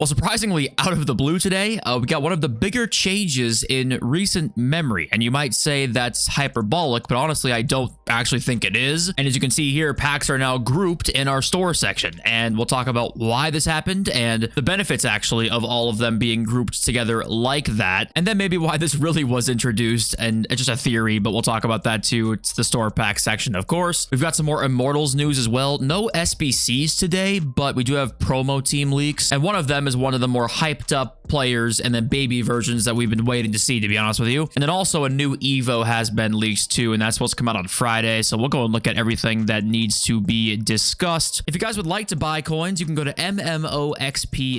Well, surprisingly, out of the blue today, we got one of the bigger changes in recent memory. And you might say that's hyperbolic, but honestly, I don't actually think it is. And as you can see here, packs are now grouped in our store section. And we'll talk about why this happened and the benefits actually of all of them being grouped together like that. And then maybe why this really was introduced. And it's just a theory, but we'll talk about that too. It's the store pack section, of course. We've got some more Immortals news as well. No SBCs today, but we do have promo team leaks. And one of them is one of the more hyped up players and then baby versions that we've been waiting to see, to be honest with you. And then also a new Evo has been leaked too, and that's supposed to come out on Friday. So we'll go and look at everything that needs to be discussed. If you guys would like to buy coins, you can go to mmoxp.com.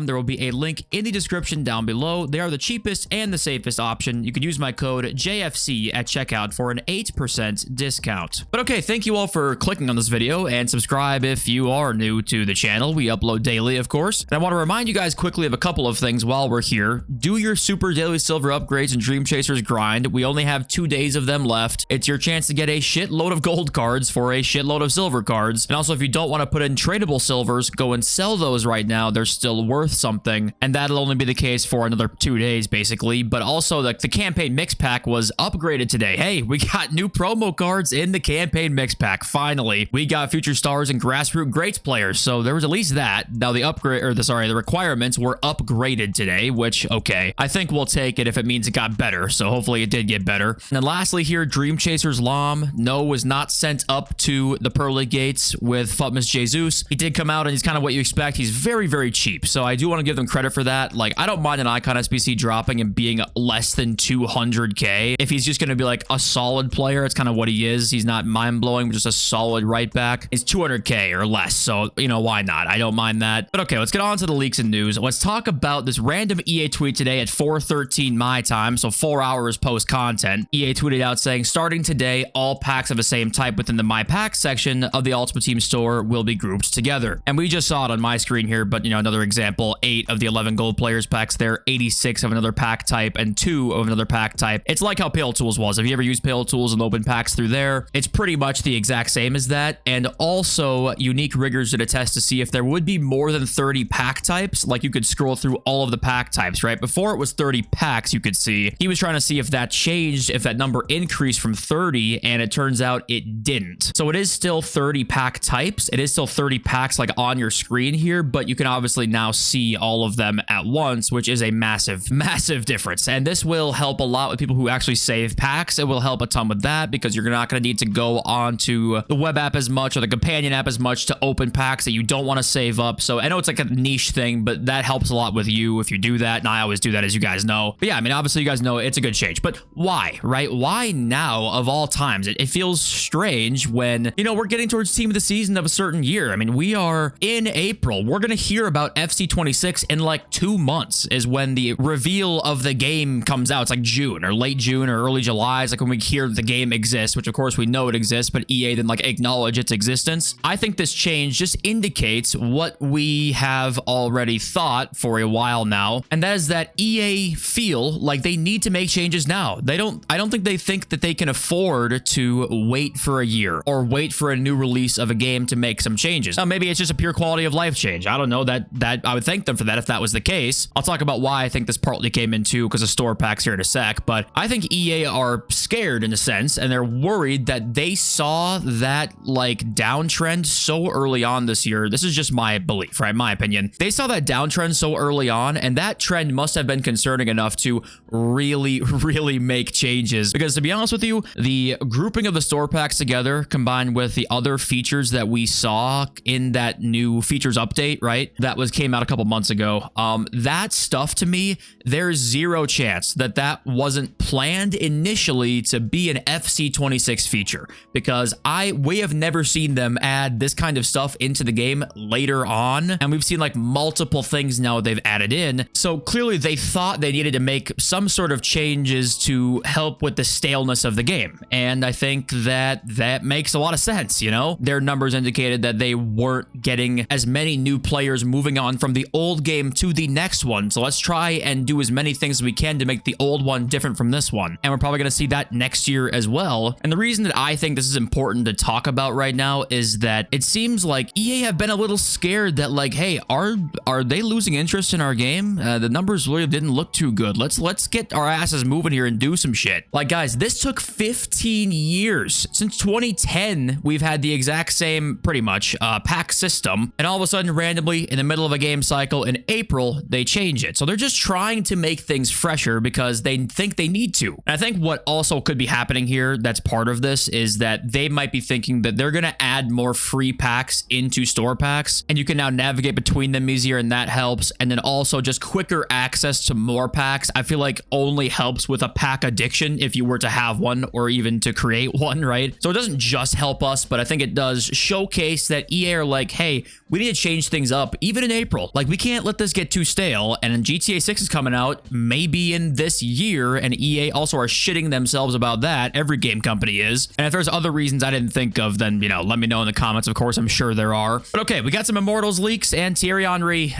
There will be a link in the description down below. They are the cheapest and the safest option. You can use my code JFC at checkout for an 8% discount. But okay, thank you all for clicking on this video and subscribe if you are new to the channel. We upload daily, of course. And I want to remind you guys quickly of a couple of things while we're here. Do your super daily silver upgrades and Dream Chasers grind. We only have 2 days of them left. It's your chance to get a shitload of gold cards for a shitload of silver cards. And also, if you don't want to put in tradable silvers, go and sell those right now. They're still worth something. And that'll only be the case for another 2 days, basically. But also, the campaign mix pack was upgraded today. Hey, we got new promo cards in the campaign mix pack. Finally, we got future stars and grassroots greats players. So there was at least that. Now the upgrade, or the requirements were upgraded today, which, okay, I think we'll take it if it means it got better. So hopefully it did get better. And then lastly here, Dream Chasers Lam. No, was not sent up to the pearly gates with Futmas Jesus. He did come out and he's kind of what you expect. He's very, very cheap. So I do want to give them credit for that. Like, I don't mind an icon SBC dropping and being less than 200k. If he's just going to be like a solid player, it's kind of what he is. He's not mind-blowing, just a solid right back. It's 200k or less. So, you know, why not? I don't mind that. But okay, let's get on to the leaks and news. Let's talk about this random EA tweet today at 4:13 my time, so 4 hours post content. EA tweeted out saying, starting today, all packs of the same type within the My Pack section of the Ultimate Team store will be grouped together. And we just saw it on my screen here, but you know, another example, 8 of the 11 gold players packs there, 86 of another pack type, and 2 of another pack type. It's like how Pale Tools was. If you ever used Pale Tools and open packs through there, it's pretty much the exact same as that. And also, Unique Riggers did a test to see if there would be more than 30 pack types. Like, you could scroll through all of the pack types, right? Before it was 30 packs, you could see. He was trying to see if that changed, if that number increased from 30, and it turns out it didn't. So it is still 30 pack types. It is still 30 packs like on your screen here, but you can obviously now see all of them at once, which is a massive, massive difference. And this will help a lot with people who actually save packs. It will help a ton with that because you're not going to need to go onto the web app as much or the companion app as much to open packs that you don't want to save up. So I know it's like a niche thing, but that helps a lot with you if you do that. And I always do that, as you guys know. But yeah, I mean, obviously you guys know it's a good change, but why, right? Why now of all times? It feels strange when, you know, we're getting towards team of the season of a certain year. I mean, we are in April. We're going to hear about FC26 in like 2 months is when the reveal of the game comes out. It's like June or late June or early July. It's like when we hear the game exists, which of course we know it exists, but EA didn't like acknowledge its existence. I think this change just indicates what we have already thought for a while now, and that is that EA feel like they need to make changes now. I don't think they think that they can afford to wait for a year or wait for a new release of a game to make some changes. Now, maybe it's just a pure quality of life change. I don't know. That I would thank them for that if that was the case. I'll talk about why I think this partly came in too, because of store packs here in a sec, but I think EA are scared in a sense, and they're worried that they saw that like downtrend so early on this year. This is just my belief, right? My opinion. They saw that downtrend so early on, and that trend must have been concerning enough to really, really make changes. Because to be honest with you, the grouping of the store packs together combined with the other features that we saw in that new features update, right? That came out a couple months ago. That stuff to me, there's zero chance that that wasn't planned initially to be an FC26 feature, because we have never seen them add this kind of stuff into the game later on, and we've seen like multiple things now they've added in. So clearly they thought they needed to make some sort of changes to help with the staleness of the game, and I think that makes a lot of sense. You know, their numbers indicated that they weren't getting as many new players moving on from the old game to the next one, so let's try and do as many things as we can to make the old one different from this one, and we're probably going to see that next year as well. And the reason that I think this is important to talk about right now is that it seems like EA have been a little scared that like, hey, our are they losing interest in our game? The numbers really didn't look too good. Let's get our asses moving here and do some shit. Like, guys, this took 15 years. Since 2010, we've had the exact same, pretty much, pack system. And all of a sudden, randomly, in the middle of a game cycle in April, they change it. So they're just trying to make things fresher because they think they need to. And I think what also could be happening here that's part of this is that they might be thinking that they're going to add more free packs into store packs, and you can now navigate between them easier, and that helps. And then also just quicker access to more packs, I feel like only helps with a pack addiction if you were to have one or even to create one, right? So it doesn't just help us, but I think it does showcase that EA are like, hey, we need to change things up even in April. Like, we can't let this get too stale. And then GTA 6 is coming out maybe in this year, and EA also are shitting themselves about that. Every game company is. And if there's other reasons I didn't think of, then, you know, let me know in the comments. Of course, I'm sure there are. But okay, we got some Immortals leaks, and Thierry Henry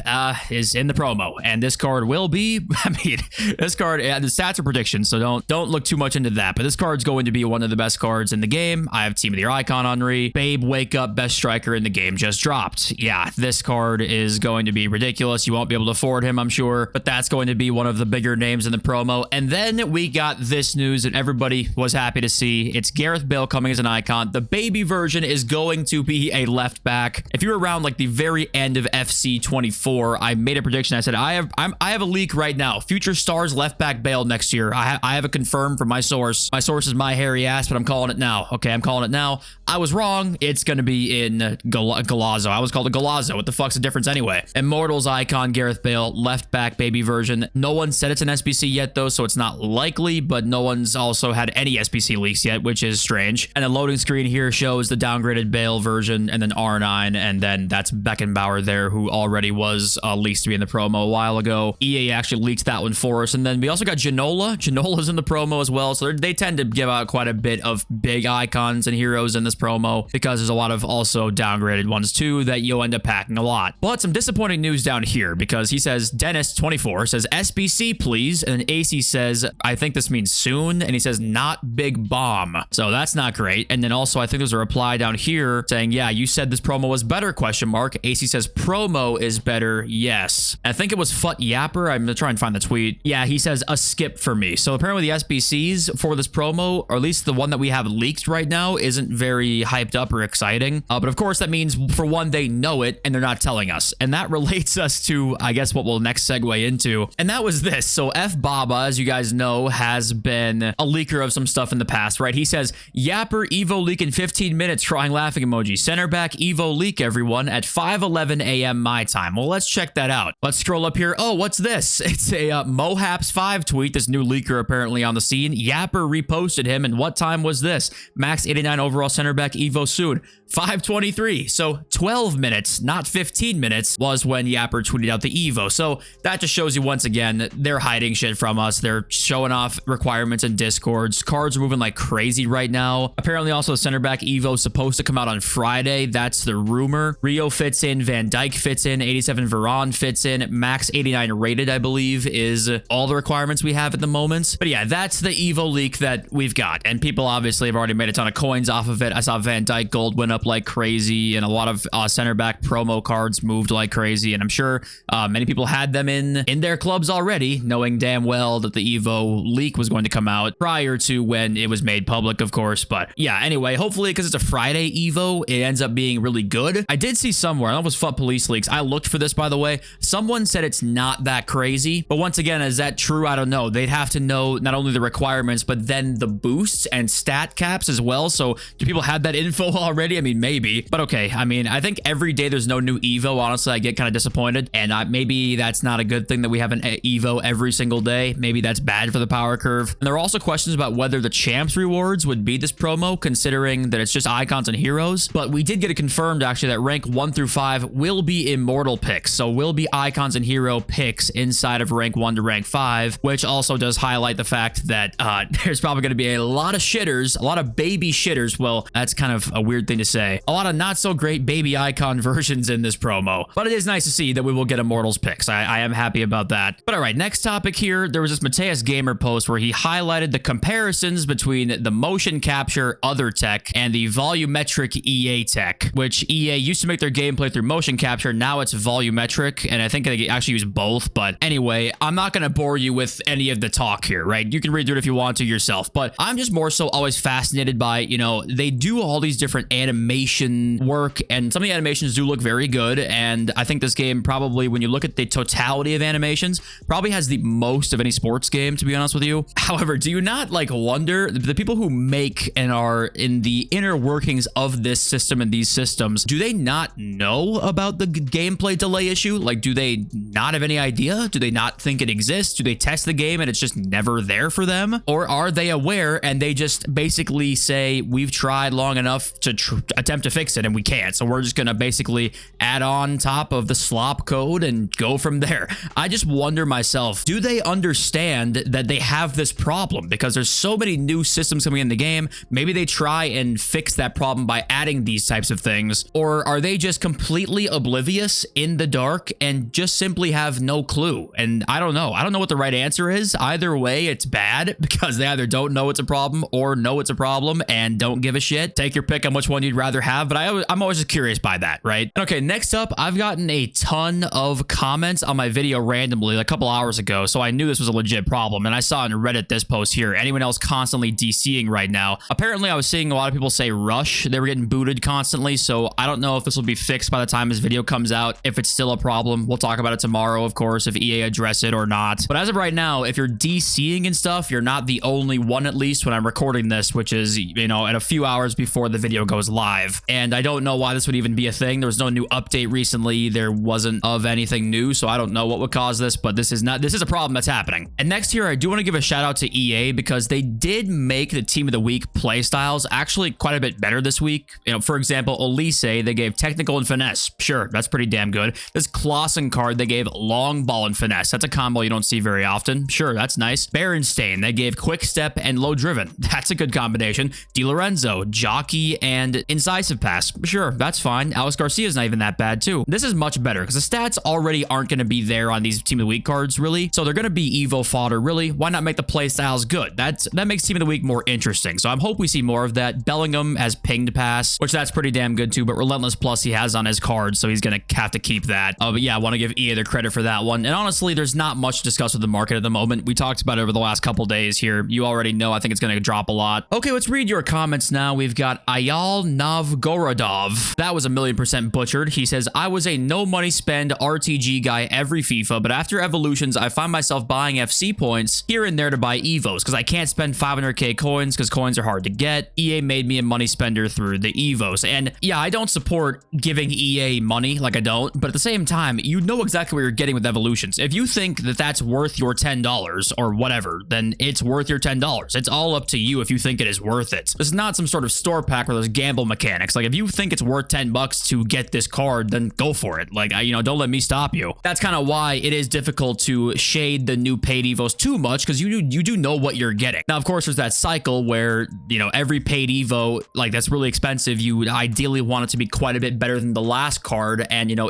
is in the promo. And this card will be, I mean, this card, the stats are predictions, so don't look too much into that. But this card's going to be one of the best cards in the game. I have Team of the Year icon Henry. Babe, wake up, best striker in the game just dropped. Yeah, this card is going to be ridiculous. You won't be able to afford him, I'm sure, but that's going to be one of the bigger names in the promo. And then we got this news that everybody was happy to see. It's Gareth Bale coming as an icon. The baby version is going to be a left back. If you were around like the very end of FC 24, I made a prediction. I said, I have a leak right now. Future stars left back Bale next year. I have it confirmed from my source. My source is my hairy ass, but I'm calling it now. Okay, I'm calling it now. I was wrong. It's going to be in Galazzo. I was called a Galazzo. What the fuck's the difference anyway? Immortals icon Gareth Bale, left back baby version. No one said it's an SBC yet though, so it's not likely, but no one's also had any SBC leaks yet, which is strange. And the loading screen here shows the downgraded Bale version, and then R9, and then that's Beckenbauer there, who already was leaked to be in the promo a while ago. EA actually leaked that one for us. And then we also got Ginola. Ginola's in the promo as well, so they tend to give out quite a bit of big icons and heroes in this promo because there's a lot of also downgraded ones too that you'll end up packing a lot. But some disappointing news down here, because he says, Dennis24 says SBC please, and then AC says, I think this means soon, and he says not big bomb. So that's not great. And then also I think there's a reply down here saying, yeah, you said this promo was better, question mark. AC says promo is better, yes. I think it was Fut Yapper. I'm gonna try and find the tweet. Yeah, he says a skip for me. So apparently the SBCs for this promo, or at least the one that we have leaked right now, isn't very hyped up or exciting. But of course that means, for one, they know it and they're not telling us. And that relates us to, I guess, what we'll next segue into. And that was this. So F Baba, as you guys know, has been a leaker of some stuff in the past, right? He says, Yapper Evo leak in 15 minutes, trying laughing emoji. Center back Evo leak, everyone, at 5:11 a.m. my time. Well, let's check that out. Let's scroll up here. Oh, what's this? It's a Mohaps5 tweet, this new leaker apparently on the scene. Yapper reposted him, and what time was this? Max 89 overall center back Evo soon. 5:23. So 12 minutes, not 15 minutes, was when Yapper tweeted out the Evo. So that just shows you once again, they're hiding shit from us. They're showing off requirements in Discords. Cards are moving like crazy right now. Apparently also center back Evo is supposed to come out on Friday. That's the rumor. Rio fits in, Van Dijk fits in, 87 Varane fits in, Max 89 rated, I believe, is all the requirements we have at the moment. But yeah, that's the Evo leak that we've got. And people obviously have already made a ton of coins off of it. I saw Van Dijk gold went up like crazy, and a lot of center back promo cards moved like crazy. And I'm sure many people had them in their clubs already, knowing damn well that the Evo leak was going to come out prior to when it was made public, of course. But yeah, anyway, hopefully, because it's a Friday Evo, it ends up being really good. I did see somewhere, I don't know if it was FUT Police leaks. I looked for this, by the way. Someone said it's not that crazy. But once again, is that true? I don't know. They'd have to know not only the requirements, but then the boosts and stat caps as well. So do people have that info already? I mean, maybe. But okay, I mean, I think every day there's no new Evo. Honestly, I get kind of disappointed. And maybe that's not a good thing that we have an Evo every single day. Maybe that's bad for the power curve. And there are also questions about whether the champs rewards would be this promo, considering that it's just icons and heroes. But we did get it confirmed, actually, that rank 1 through 5 will be immortal picks. So will be icons and hero picks inside of rank 1 to rank 5, which also does highlight the fact that there's probably going to be a lot of shitters, a lot of baby shitters. Well, that's kind of a weird thing to say. A lot of not so great baby icon versions in this promo. But it is nice to see that we will get Immortals picks. I am happy about that. But all right, next topic here. There was this Mateus Gamer post where he highlighted the comparisons between the motion capture other tech and the volumetric EA tech, which EA used to make their gameplay through motion capture. Now it's volumetric, and I think they actually use both. But anyway, I'm not going to bore you with any of the talk here, right? You can read through it if you want to yourself. But I'm just more so always fascinated by, you know, they do all these different animation work, and some of the animations do look very good. And I think this game probably, when you look at the totality of animations, probably has the most of any sports game, to be honest with you. However, do you not like wonder, the people who make and are in the inner workings of this system and these systems, do they not know about the gameplay delay issue? Like, do they not have any idea? Do they not think it exists? Do they test the game and it's just never there for them? Or are they aware and they just basically say, we've tried long enough to attempt to fix it and we can't, so we're just gonna basically add on top of the slop code and go from there? I just wonder myself, do they understand that they have this problem? Because there's so many new systems coming in the game. Maybe they try and fix that problem by adding these types of things, or are they just completely oblivious, in the dark, and just simply have no clue? And I don't know. I don't know what the right answer is. Either way, it's bad, because they either don't know it's a problem or know it's a problem and don't give a shit. Take your pick on which one you'd rather have, but I'm always just curious by that, right? Okay, next up, I've gotten a ton of comments on my video randomly a couple hours ago, so I knew this was a legit problem, and I saw on Reddit this post here. Anyone else constantly DCing right now? Apparently, I was seeing a lot of people say Rush. They were getting booted constantly, so I don't know if this will be fixed by the time this video comes out. If it's still a problem, we'll talk about it tomorrow, of course, if EA address it or not. But as of right now, if you're DCing and stuff, you're not the only one, at least when I'm recording this, which is, you know, in a few hours before the video goes live. And I don't know why this would even be a thing. There was no new update recently. There wasn't of anything new, so I don't know what would cause this, but this is a problem that's happening. And next here, I do want to give a shout out to EA, because they did make the Team of the Week playstyles actually quite a bit better this week. You know, for example, Elise, they gave technical and finesse. Sure, that's pretty damn good. This Clausen card, they gave long ball and finesse. That's a combo you don't see very often. Sure, that's nice. Berenstain, they gave quick step and low driven. That's a good combination. Di Lorenzo, jockey and incisive pass. Sure, that's fine. Alex Garcia's not even that bad too. This is much better, because the stats already aren't going to be there on these Team of the Week cards, really. So they're going to be Evo fodder, really. Why not make the playstyles good? That makes Team of the Week more interesting. So I hope we see more of that. Bellingham has pinged pass, which that's pretty damn good too, but Relentless Plus he has on his card, so he's going to have to keep that. But yeah, I want to give EA their credit for that one. And honestly, there's not much to discuss with the market at the moment. We talked about it over the last couple days here. You already know I think it's going to drop a lot. Okay, let's read your comments now. We've got Ayal Novgorodov. That was 1,000,000% butchered. He says, I was a no money spend RTG guy every FIFA, but after Evolutions, I find myself buying FC points here and there to buy Evos, because I can't spend 500k coins because coins are hard to get. EA made me a money spender through the Evos. And yeah, I don't support giving EA money, like I don't, but at the same time, you know exactly what you're getting with Evolutions. If you think that that's worth your $10 or whatever, then it's worth your $10. It's all up to you if you think it is worth it. This is not some sort of store pack where there's gamble mechanics. Like, if you think it's worth $10 to get this card, then go for it. Like, you know, don't let me stop you. That's kind of why it is difficult to shade the new paid Evos too much, because you do know what you're getting. Now, of course, there's that cycle where, you know, every paid Evo, like, that's really expensive, you would ideally want it to be quite a bit better than the last card and, you know,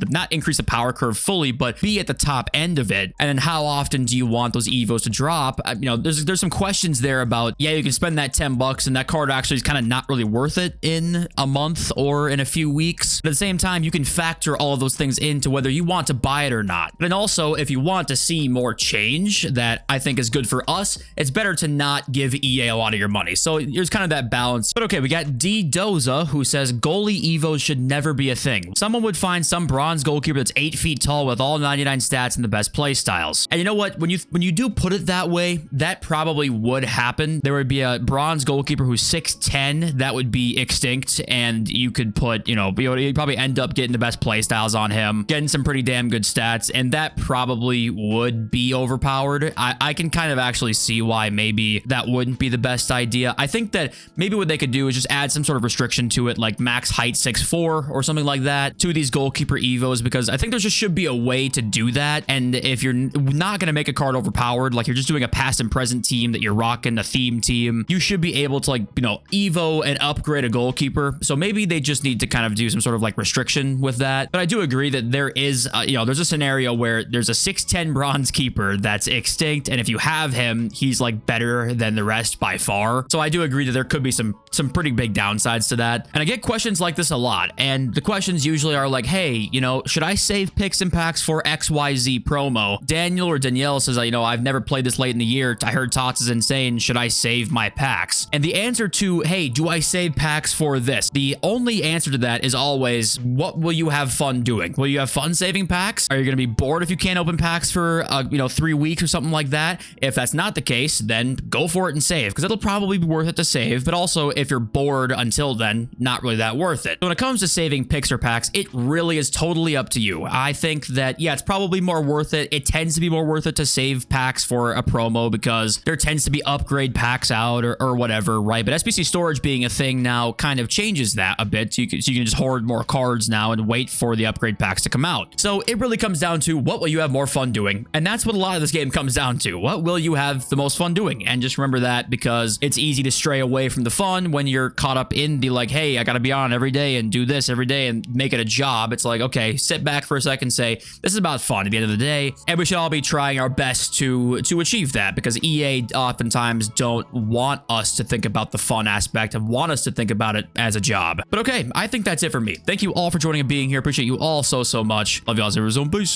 not increase the power curve fully, but be at the top end of it. And then how often do you want those Evos to drop? You know, there's some questions there about, yeah, you can spend that $10 and that card actually is kind of not really worth it in a month or in a few weeks. But at the same time, you can factor all of those things into whether you want to buy it or not. And also, if you want to see more change that I think is good for us, it's better to not give EA a lot of your money. So there's kind of that balance. But okay, we got D Doza, who says goalie Evos should never be a thing. Someone would find some bronze goalkeeper that's 8 feet tall with all 99 stats and the best play styles. And you know what? When you do put it that way, that probably would happen. There would be a bronze goalkeeper who's 6'10", that would be extinct, and you could put, you know, you'd probably end up getting the best play styles on him, getting some pretty damn good stats, and that probably would be overpowered. I can kind of actually see why maybe that wouldn't be the best idea. I think that maybe what they could do is just add some sort of restriction to it, like max height 6'4" or something like that to these goalkeeper Evos, because I think there just should be a way to do that. And if you're not going to make a card overpowered, like you're just doing a past and present team that you're rocking, a theme team, you should be able to, like, you know, Evo and upgrade a goalkeeper. So maybe they just need to kind of do some sort of like restriction with that. But I do agree that there is, you know, there's a scenario where there's a 6'10" bronze keeper that's extinct, and if you have him, he's like better than the rest by far. So I do agree that there could be some pretty big downsides to that. And I get questions like this a lot, and the questions usually essentially are like, hey, you know, should I save picks and packs for XYZ promo? Daniel or Danielle says, you know, I've never played this late in the year. I heard Tots is insane. Should I save my packs? And the answer to, hey, do I save packs for this? The only answer to that is always, what will you have fun doing? Will you have fun saving packs? Are you going to be bored if you can't open packs for, you know, 3 weeks or something like that? If that's not the case, then go for it and save, because it'll probably be worth it to save. But also, if you're bored until then, not really that worth it. When it comes to saving picks or packs, it really is totally up to you. I think that, yeah, it's probably more worth it. It tends to be more worth it to save packs for a promo because there tends to be upgrade packs out or whatever, right? But SBC storage being a thing now kind of changes that a bit. So you can just hoard more cards now and wait for the upgrade packs to come out. So it really comes down to, what will you have more fun doing? And that's what a lot of this game comes down to. What will you have the most fun doing? And just remember that, because it's easy to stray away from the fun when you're caught up in the, like, hey, I gotta be on every day and do this every day and make it a job. It's like, okay, sit back for a second, say, this is about fun at the end of the day, and we should all be trying our best to achieve that, because EA oftentimes don't want us to think about the fun aspect and want us to think about it as a job. But okay, I think that's it for me. Thank you all for joining and being here. Appreciate you all so much. Love y'all. Peace.